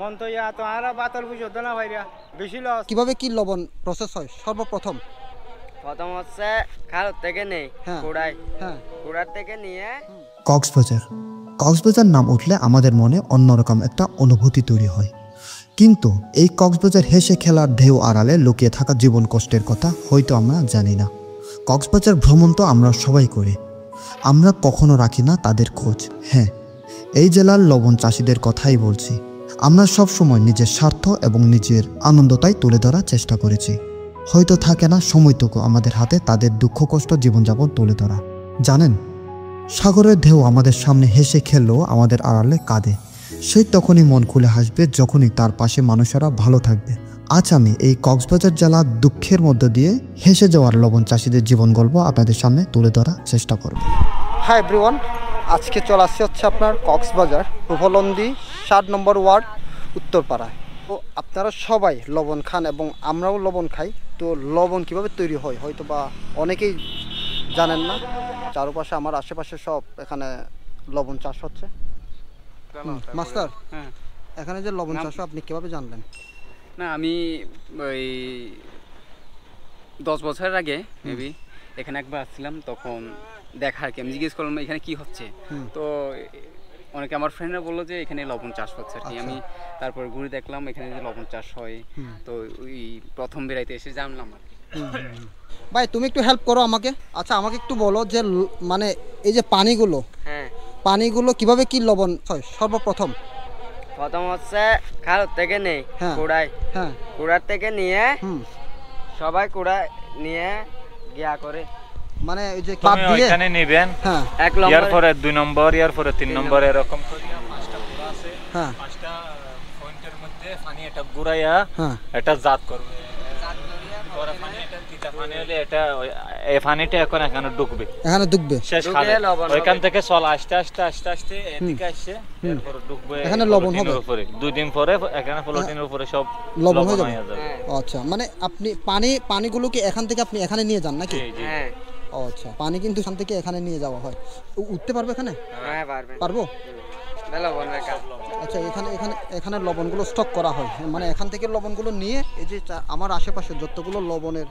মন তো ইয়া তো আর বাতল বুঝো না ভাইরা বেশি লস। কিভাবে কি লবণ প্রসেস হয় সর্বপ্রথম? প্রথম হচ্ছে খাল থেকে নেই কুড়াই, কুড়ার থেকে নিয়ে কক্সবাজার। কক্সবাজার নাম উঠলে আমাদের মনে অন্যরকম একটা অনুভূতি তৈরি হয়, কিন্তু এই কক্সবাজার হেসে খেলার ঢেউ আড়ালে লুকিয়ে থাকা জীবন কষ্টের কথা হয়তো আমরা জানি না। কক্সবাজার ভ্রমণ তো আমরা সবাই করি, আমরা কখনো রাখি না তাদের খোঁজ। হ্যাঁ, এই জেলার লবণ চাষিদের কথাই বলছি। আমরা সব সময় নিজের স্বার্থ এবং নিজের আনন্দটাই তুলে ধরার চেষ্টা করেছি। হয়তো থাকে না সময়টুকু আমাদের হাতে তাদের দুঃখ কষ্ট জীবনযাপন তুলে ধরা। জানেন, সাগরের ঢেউ আমাদের সামনে হেসে খেললেও আমাদের আড়ালে কাঁদে। সেই তখনই মন খুলে হাসবে যখনই তার পাশে মানুষেরা ভালো থাকবে। আজ আমি এই কক্সবাজার জেলার দুঃখের মধ্য দিয়ে হেসে যাওয়ার লবণ চাষিদের জীবন গল্প আপনাদের সামনে তুলে ধরার চেষ্টা করব। হাই এভরিওয়ান, আজকে চলে আসছে হচ্ছে আপনার কক্সবাজার উপলন্দি 7 নম্বর ওয়ার্ড উত্তরপাড়ায়। তো আপনারা সবাই লবণ খান এবং আমরাও লবণ খাই। তো লবণ কিভাবে তৈরি হয় হয়তো বা অনেকেই জানেন না। চারপাশে আমার আশেপাশে সব এখানে লবণ চাষ হচ্ছে। মাস্টার, এখানে যে লবণ চাষ আপনি কিভাবে জানলেন? না, আমি ওই 10 বছরের আগে মেবি এখানে একবার আসছিলাম, তখন দেখা আর কি আমি জিজ্ঞেস করলাম এখানে কি হচ্ছে। তো অনেকে আমার ফ্রেন্ডরা বললো যে এখানে লবণ চাষ হচ্ছে আর কি। আমি তারপর ঘুরে দেখলাম এখানে যে লবণ চাষ হয়, তো ওই প্রথম বেড়াইতে এসে জানলাম আর কি। ভাই তুমি একটু হেল্প করো আমাকে। আচ্ছা, আমাকে একটু বলো যে মানে এই যে পানিগুলো, পানিগুলো কিভাবে কি লবণ হয় সর্বপ্রথম? প্রথম হচ্ছে খাল থেকে নেই কুড়াই, কুড়ার থেকে নিয়ে সবাই কুড়া নিয়ে গিয়া করে, মানে ওই যে ক্লাব দিয়ে এখানে নেবেন। হ্যাঁ, এক নম্বর, এর পরে 2 নম্বর, এর পরে 3 নম্বর, এরকম করিয়া 5টা কুড়া আছে। হ্যাঁ, 5টা পয়েন্টের মধ্যে পানি এটা গুড়াইয়া এটা জাত করবে। পরে পানি এটা তিতা পানি হলে এটা এই পানিটা এখন এখানে ঢুকবে, শেষ খালে ওইখান থেকে চল আস্তে আস্তে আস্তে আস্তে এদিকে আসে, এরপর ঢুকবে এখানে লবণ হবে। 2 দিন পরে এখানে ফ্লোটিনের উপরে সব লবণ হয়ে যাবে। আচ্ছা, মানে আপনি পানিগুলো কি এখান থেকে আপনি এখানে নিয়ে যান নাকি? হ্যাঁ। ও আচ্ছা, পানি কিন্তু এখান থেকে এখানে নিয়ে যাওয়া হয়। উঠতে পারবে এখানে? হ্যাঁ, পারবো। আচ্ছা, এখানে লবণগুলো স্টক করা হয়, মানে এখান থেকে লবণগুলো নিয়ে এই যে আমার আশেপাশে যতগুলো লবণের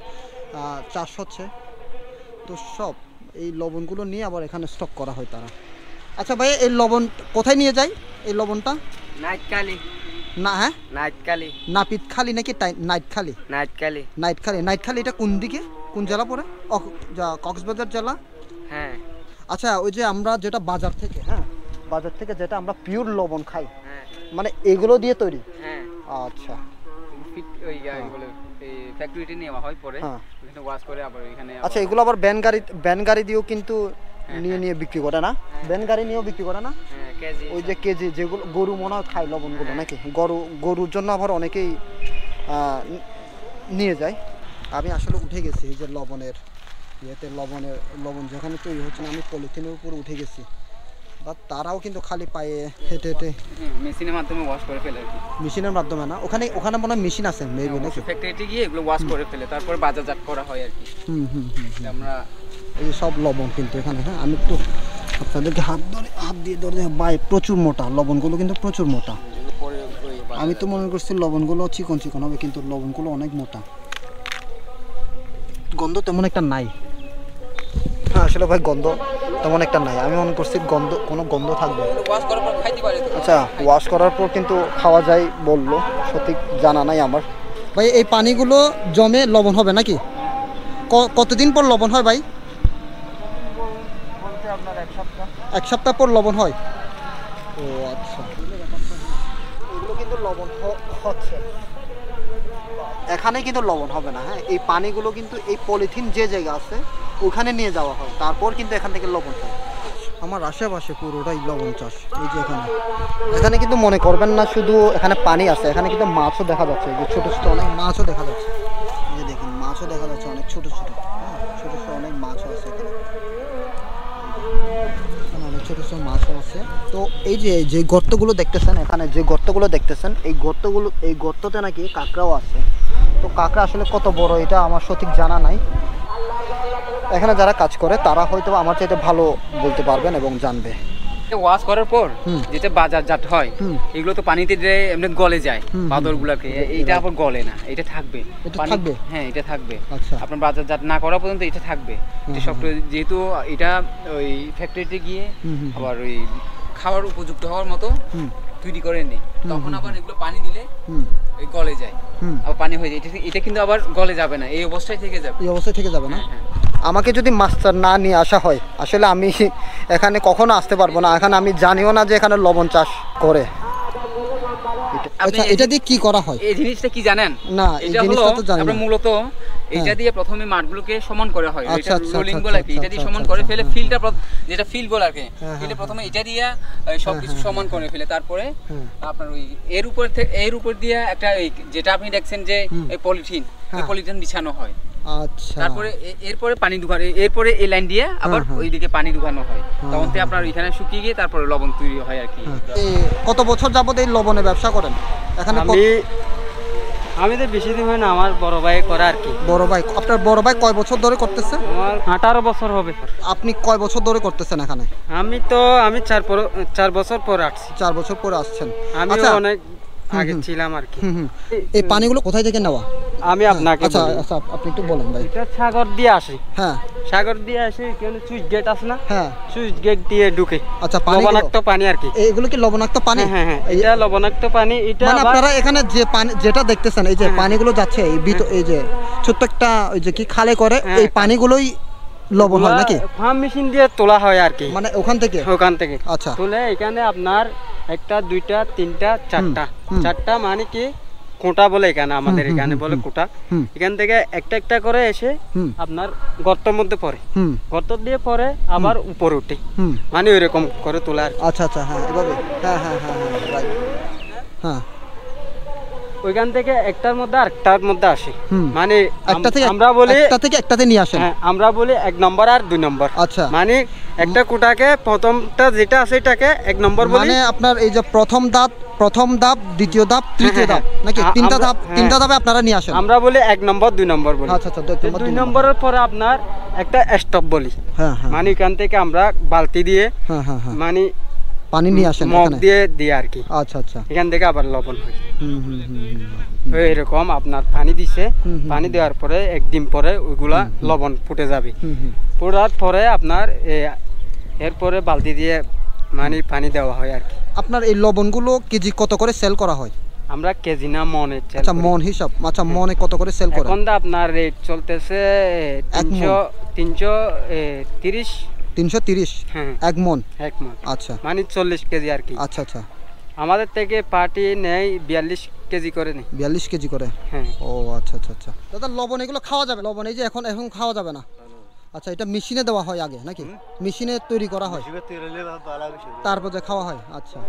চাষ হচ্ছে, তো সব এই লবণগুলো নিয়ে আবার এখানে স্টক করা হয় তারা। আচ্ছা ভাই, এই লবণ কোথায় নিয়ে যায় এই লবণটা? নাইটখালি। না, হ্যাঁ, নাইটখালি, নাপিতখালি নাকি নাইটখালি? নাইটখালি এটা কোন দিকে, কোন জেলা পড়ে? কক্সবাজার জেলা। হ্যাঁ। আচ্ছা, ওই যে আমরা যেটা বাজার থেকে যেটা আমরা পিওর লবণ খাই, মানে এগুলো দিয়ে তৈরি? হ্যাঁ। আচ্ছা, ওই এই ফ্যাক্টরিতে নেওয়া হয়, পরে এখানে ওয়াশ করে আবার এখানে। আচ্ছা, এগুলো আবার ভ্যান গাড়ি দিয়েও কিন্তু নিয়ে বিক্রি করে না? ভ্যান গাড়ি নিয়েও বিক্রি করে না? ওই যে কেজি যেগুলো গরু মনে হয় খায় লবণগুলো নাকি? গরুর জন্য আবার অনেকেই নিয়ে যায়। আমি আসলে উঠে গেছি এই যে লবণের লবণ যেখানে তৈরি হচ্ছে না, আমি পলিথিনের উপর উঠে গেছি। বা তারাও কিন্তু খালি পায়ে হেঁটে হেঁটে মেশিনের মাধ্যমে ওয়াশ করে ফেলে আর কি। মেশিনের মাধ্যমে না, ওখানে মনে হয় মেশিন আছে মেবি নাকি? ফ্যাক্টরিতে গিয়ে এগুলো ওয়াশ করে ফেলে তারপর বাজারজাত করা হয় আর কি। আমরা এই যে সব লবণ কিন্তু এখানে। হ্যাঁ, আমি একটু আপনাদেরকে হাত দিয়ে ধরে বাই, প্রচুর মোটা লবণগুলো, কিন্তু প্রচুর মোটা। আমি তো মনে করছি লবণগুলো চিকন হবে, কিন্তু লবণগুলো অনেক মোটা। গন্ধ তেমন একটা নাই। হ্যাঁ, আসলে ভাই গন্ধ তেমন একটা নাই। আমি মনে করছি কোনো গন্ধ থাকবে। আচ্ছা, ওয়াশ করার পর কিন্তু খাওয়া যায় বললো, সঠিক জানা নাই আমার। ভাই, এই পানিগুলো জমে লবণ হবে নাকি? কতদিন পর লবণ হয় ভাই? এক সপ্তাহ পর লবণ হয়। ও আচ্ছা, এগুলো কিন্তু লবণ হচ্ছে, এখানে কিন্তু লবণ হবে না। হ্যাঁ, এই পানিগুলো কিন্তু এই পলিথিন যে জায়গা আছে ওখানে নিয়ে যাওয়া হয়, তারপর কিন্তু এখান থেকে লবণ হয়। আমার আশেপাশে পুরোটাই লবণ চাষ। এই যে এখানে কিন্তু মনে করবেন না শুধু এখানে পানি আছে, এখানে কিন্তু মাছও দেখা যাচ্ছে। যে ছোট ছোট অনেক মাছও দেখা যাচ্ছে। এই যে দেখুন, মাছও দেখা যাচ্ছে অনেক ছোট ছোট অনেক মাছও আছে এখানে, অনেক ছোট ছোট মাছও আছে। তো এই যে গর্তগুলো দেখতেছেন, এখানে যে গর্তগুলো দেখতেছেন, এই গর্ততে নাকি কাঁকড়াও আছে। তো কাঁকড়া আসলে কত বড় এটা আমার সঠিক জানা নাই। এখানে যারা কাজ করে তারা হয়তো আমার চাইতে ভালো বলতে পারবেন এবং জানবে। ওয়াশ করার পর যেটা বাজারজাত হয় এগুলো তো পানিতে দিয়ে এমনি গলে যায় বাদরগুলোকে, এটা আবার গলে না, এটা থাকবে। হ্যাঁ এটা থাকবে। আপনার বাজারজাত না করা পর্যন্ত এটা থাকবে। এটা সব যেহেতু এটা ওই ফ্যাক্টরিতে গিয়ে আবার ওই খাওয়ার উপযুক্ত হওয়ার মতো তৈরি করে নেই, তখন আবার এগুলো পানি দিলে গলে যায়, আবার পানি হয়ে যায়। এটা কিন্তু আবার গলে যাবে না, এই অবস্থায় থেকে যাবে। এই অবস্থায় থেকে যাবে না। আমাকে যদি মাস্টার না নিয়ে আসা হয়, আসলে আমি এখানে কখনো আসতে পারবো না। এখানে আমি জানিও না যে এখানে লবণ চাষ করে। আচ্ছা, এটা দিয়ে কি করা হয়? এই জিনিসটা কি জানেন? না, এই জিনিসটা তো জানি না। আমরা মূলত এটা দিয়ে প্রথমে মাঠগুলোকে সমান করা হয়, এটা রোলিং বলে আর কি। এটা দিয়ে সমান করে ফেলে ফিল্ডটা, যেটা ফিল্ড বলে আর কি, ফিল্ডে প্রথমে এটা দিয়ে সবকিছু সমান করে ফেলে, তারপরে আপনার ওই এর উপর দিয়ে একটা যেটা আপনি দেখছেন যে এই পলিথিন বিছানো হয়। আচ্ছা, তারপরে এরপরে পানি ঢুকানো, এরপরে এই লাইন দিয়ে আবার ওইদিকে পানি ঢুকানো হয়, তখন থেকে আপনার এখানে শুকিয়ে গিয়ে তারপরে লবণ তৈরি হয় আর কি। কত বছর যাবত এই লবণের ব্যবসা করেন এখানে? আমি তো বেশি দিন হয় না, আমার বড় ভাই করে আর কি। বড় ভাই? আপনার বড় ভাই কয় বছর ধরে করতেছে? আমার 18 বছর হবে। আপনি কয় বছর ধরে করতেছেন এখানে? আমি 4 বছর পরে আসছি। 4 বছর পরে আসছেন। আমি অনেক আগে ছিলাম আর কি। এই পানিগুলো কোথায় থেকে নেওয়া? আমি আপনাকে আচ্ছা আচ্ছা, আপনি একটু বলেন ভাই। এটা সাগর দিয়ে আসে। হ্যাঁ, সাগর দিয়ে আসে, কেন সুইচ গেট আছে না? হ্যাঁ, সুইচ গেট দিয়ে ঢুকে। আচ্ছা, লবণাক্ত পানি আর কি। এগুলো কি লবণাক্ত পানি? হ্যাঁ হ্যাঁ, এটা লবণাক্ত পানি। এটা মানে আপনারা এখানে যে পানি যেটা দেখতেছেন, এই যে পানিগুলো যাচ্ছে এই যে ছোট্ট একটা ওই যে কি খালে করে, এই পানিগুলোই লবণ হয় নাকি? ফার্ম মেশিন দিয়ে তোলা হয় আর কি, মানে ওখান থেকে। আচ্ছা, তুলে এখানে আপনার একটা, দুইটা, তিনটা, চারটা মানে কি কোটা বলে এখানে, আমাদের এখানে বলে কোটা। এখান থেকে একটা একটা করে এসে আপনার গর্তের মধ্যে পড়ে, গর্ত দিয়ে পরে আবার উপরে উঠে, মানে ওইরকম করে তোলা। আচ্ছা আচ্ছা, হ্যাঁ এভাবে। হ্যাঁ হ্যাঁ হ্যাঁ হ্যাঁ, হ্যাঁ। ওইখান থেকে একটার মধ্যে আরেকটার মধ্যে আসে, মানে একটা থেকে আমরা বলি একটা থেকে একটাতে নিয়ে আসেন। হ্যাঁ, আমরা বলি 1 নম্বর আর 2 নম্বর। আচ্ছা, মানে একটা কোটাকে প্রথমটা যেটা আছে এটাকে 1 নম্বর বলি। মানে আপনার এই যে প্রথম ধাপ, দ্বিতীয় ধাপ, তৃতীয় ধাপ নাকি তিনটা ধাপে আপনারা নিয়ে আসেন। আমরা বলি 1 নম্বর 2 নম্বর বলি। আচ্ছা আচ্ছা, 2 নম্বরের পরে আপনার একটা স্টপ বলি। হ্যাঁ হ্যাঁ, মানে এখান থেকে আমরা বালতি দিয়ে মানে পানি নিয়ে আসেন মগ দিয়ে আর কি। আচ্ছা আচ্ছা, এখান থেকে আবার লবণ হয়। এরকম আপনার পানি দিছে, পানি দেওয়ার পরে একদিন পরে ওইগুলা লবণ ফুটে যাবে। ফুটার পরে আপনার এরপরে বালতি দিয়ে মানে পানি দেওয়া হয় আর কি। আপনার এই লবণগুলো কেজি কত করে সেল করা হয়? আমরা কেজি না মনে। আচ্ছা, মন হিসাব। আচ্ছা, মনে কত করে সেল করেন? এখন আপনার রেট চলতেছে 330। হ্যাঁ, 1 মন। আচ্ছা, মানে 40 কেজি আর কি। আচ্ছা আচ্ছা, আমাদের থেকে পার্টি নেয় 42 কেজি করে নেই। 42 কেজি করে? হ্যাঁ। ও আচ্ছা আচ্ছা আচ্ছা। দাদা, লবণ এগুলো খাওয়া যাবে? লবণ এই যে এখন খাওয়া যাবে না? আচ্ছা, এটা মেশিনে দেওয়া হয় আগে নাকি? মেশিনে তৈরি করা হয়, তারপর যে খাওয়া হয়। আচ্ছা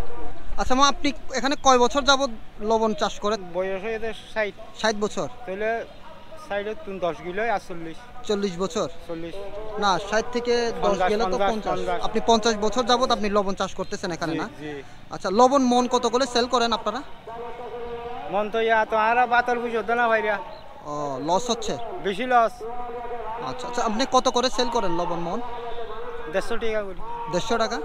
আচ্ছা, মা আপনি এখানে কয় বছর যাবত লবণ চাষ করেন? বয়স হয়ে 60 বছর? তাহলে 10 কিলো আর 40 বছর? না, 60 থেকে 10 গেলে তো 50। আপনি 50 বছর যাবত আপনি লবণ চাষ করতেছেন এখানে না? আচ্ছা, লবণ মন কত করে সেল করেন আপনারা? মন তো আর বাতল বুঝতো না ভাইরা। ও, লস হচ্ছে? বেশি লস। আচ্ছা আচ্ছা, আপনি কত করে সেল করেন লবণ মন? 150 টাকা করি। 150 টাকা?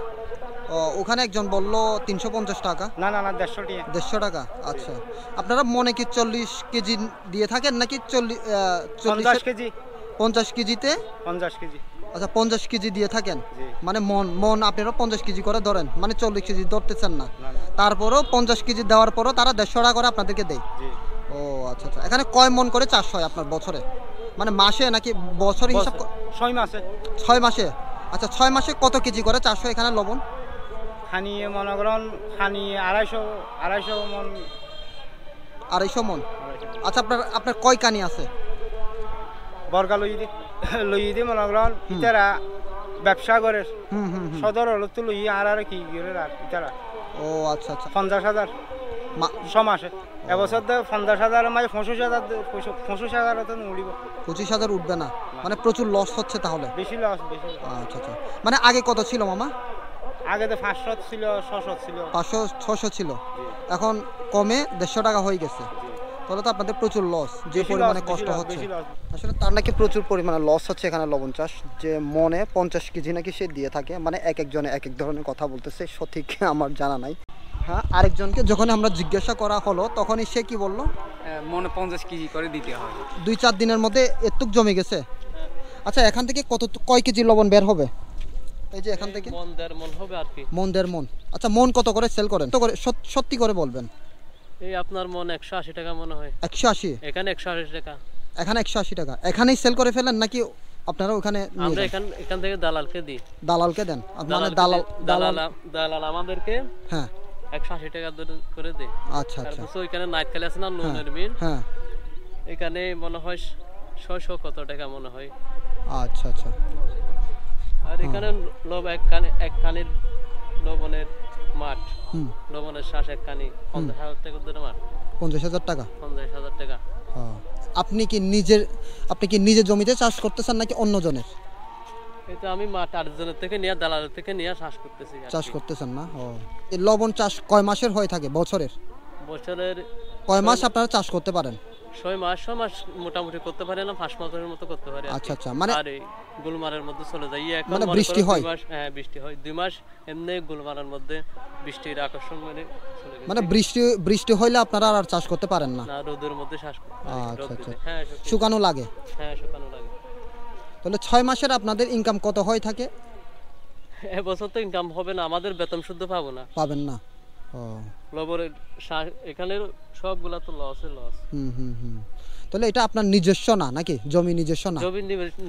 ও, ওখানে একজন বললো 350 টাকা। না না না, 150 টাকা। 150 টাকা। আচ্ছা, আপনারা মনে কি 40 কেজি দিয়ে থাকেন নাকি 50 কেজি? 50 কেজিতে? 50 কেজি। আচ্ছা, 50 কেজি দিয়ে থাকেন, মানে মন আপনারা 50 কেজি করে ধরেন, মানে 40 কেজি ধরতেছেন না। তারপরেও 50 কেজি দেওয়ার পরও তারা 150 টাকা করে আপনাদেরকে দেয়? ও আচ্ছা আচ্ছা। এখানে কয় মন করে চাষ হয় আপনার বছরে, মানে মাসে নাকি বছরে হিসাব? 6 মাসে। 6 মাসে? আচ্ছা, 6 মাসে কত কেজি করে চাষ হয় এখানে লবণ? হানি মনে করেন, হানি 250 মন। 250 মন? আচ্ছা, আপনার কয় কানি আছে? বর্গা লই দি মনে করেন ইতারা ব্যবসা করে সদর হলো তো লই আর কি করে ইতারা। ও আচ্ছা আচ্ছা, 50,000 মাসে। এবছর 50,000 মানে 25,000 তো উড়িব। 25,000 উঠবে না, মানে প্রচুর লস হচ্ছে তাহলে? বেশি লস। আচ্ছা আচ্ছা, মানে আগে কত ছিল মামা? আগে তো 500 ছিল, 600 ছিল। 500-600 ছিল, এখন কমে 150 টাকা হয়ে গেছে। তাহলে তো আপনাদের প্রচুর লস, যে বেশি পরিমাণে loss, কষ্ট বেশি loss, হচ্ছে। বেশি loss। আসলে তার নাকি প্রচুর পরিমাণে লস হচ্ছে এখানে লবণ চাষ, যে মনে 50 কেজি নাকি সে দিয়ে থাকে, মানে এক একজনে এক এক ধরনের কথা বলতেছে, সঠিক আমার জানা নাই। হ্যাঁ, আরেকজনকে যখন আমরা জিজ্ঞাসা করা হলো তখনই সে কি বললো, মনে 50 কেজি করে দিতে হয়। 2-4 দিনের মধ্যে এতটুক জমে গেছে। আচ্ছা, এখান থেকে কয় কেজি লবণ বের হবে? এই যে এখান থেকে মন 1.5 মন হবে আর কি। মন 1.5 মন। আচ্ছা, মন কত করে সেল করেন? তো করে সত্যি করে বলবেন। এই আপনার মন 180 টাকা মনে হয়। 180? এখানে 180 টাকা। এখানে 180 টাকা। এখানেই সেল করে ফেলেন নাকি আপনারা ওখানে নিয়ে আমরা যান? এখান থেকে দালালকে দিই। দালালকে দেন? মানে দালাল আমাদেরকে হ্যাঁ 180 টাকা করে দেয়। আচ্ছা আচ্ছা। তারপর ওইখানে নাইটখালি আছে না, নুনের মিল, হ্যাঁ এখানে মনে হয় 600 কত টাকা মনে হয়। আচ্ছা আচ্ছা। আর এখানে এক কানির লবণের মাঠ, লবণের শ্বাস এক কানি 50,000 টাকা ধরে মাঠ। 50,000 টাকা? 50,000 টাকা। হ্যাঁ। আপনি কি নিজে জমিতে চাষ করতেছেন নাকি অন্য জনের? এই তো আমি মাঠ আরেকজনের থেকে নিয়ে, দালালের থেকে নিয়ে চাষ করতেছি। চাষ করতেছেন না? ও, এই লবণ চাষ কয় মাসের হয়ে থাকে বছরের? বছরের কয় মাস আপনারা চাষ করতে পারেন? 6 মাস মোটামুটি করতে পারে না, 5 মাসের মতো করতে পারে। আচ্ছা আচ্ছা। মানে আর এই গুলমারের মধ্যে চলে যায় এখন, মানে বৃষ্টি হয়? হ্যাঁ বৃষ্টি হয় 2 মাস, এমনি গুলমারের মধ্যে বৃষ্টির আকর্ষণ মানে চলে গেছে। মানে বৃষ্টি হইলে আপনারা আর চাষ করতে পারেন না? না, রোদের মধ্যে শ্বাস করতে পারি। আচ্ছা আচ্ছা। হ্যাঁ শুকানো লাগে? হ্যাঁ শুকানো লাগে। তাহলে 6 মাসের আপনাদের ইনকাম কত হয়ে থাকে? এবছর তো ইনকাম হবে না, আমাদের বেতন শুদ্ধ পাবো না। পাবেন না? ও, লবণের এখানে সবগুলা তো লস। তাহলে এটা আপনার নিজস্ব না নাকি? জমি নিজস্ব না? জমি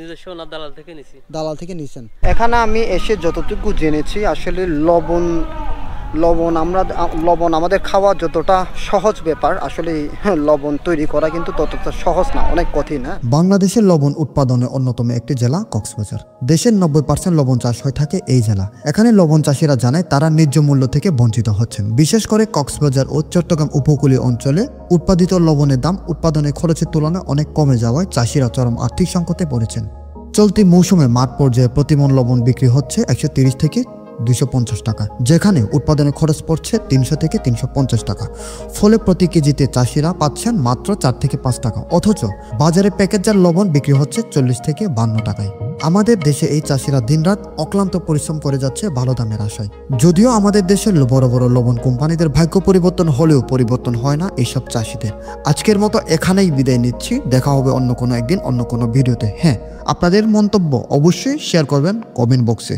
নিজস্ব না, দালাল থেকে নিছি। দালাল থেকে নিছেন। এখানে আমি এসে যতটুকু জেনেছি, আসলে লবণ আমাদের খাওয়া যতটা সহজ ব্যাপার, আসলে লবণ তৈরি করা কিন্তু ততটা সহজ না, অনেক কঠিন। হ্যাঁ, বাংলাদেশের লবণ উৎপাদনের অন্যতম একটি জেলা কক্সবাজার। দেশের 90% লবণ চাষ হয়ে থাকে এই জেলা। এখানে লবণ চাষিরা জানায় তারা ন্যায্য মূল্য থেকে বঞ্চিত হচ্ছেন। বিশেষ করে কক্সবাজার ও চট্টগ্রাম উপকূলীয় অঞ্চলে উৎপাদিত লবণের দাম উৎপাদনের খরচের তুলনায় অনেক কমে যাওয়ায় চাষিরা চরম আর্থিক সংকটে পড়েছেন। চলতি মৌসুমে মাঠ পর্যায়ে প্রতিমন লবণ বিক্রি হচ্ছে 130 থেকে 250 টাকা, যেখানে উৎপাদনের খরচ পড়ছে 300 থেকে 350 টাকা। ফলে প্রতি কেজিতে চাষিরা পাচ্ছেন মাত্র 4 থেকে 5 টাকা, অথচ বাজারে প্যাকেটজাত লবণ বিক্রি হচ্ছে 40 থেকে 52 টাকায়। আমাদের দেশে এই চাষিরা দিনরাত অক্লান্ত পরিশ্রম করে যাচ্ছে ভালো দামের আশায়। যদিও আমাদের দেশের বড় বড় লবণ কোম্পানিদের ভাগ্য পরিবর্তন হলেও পরিবর্তন হয় না এইসব চাষিদের। আজকের মতো এখানেই বিদায় নিচ্ছি, দেখা হবে অন্য কোনো একদিন অন্য কোনো ভিডিওতে। হ্যাঁ, আপনাদের মন্তব্য অবশ্যই শেয়ার করবেন কমেন্ট বক্সে।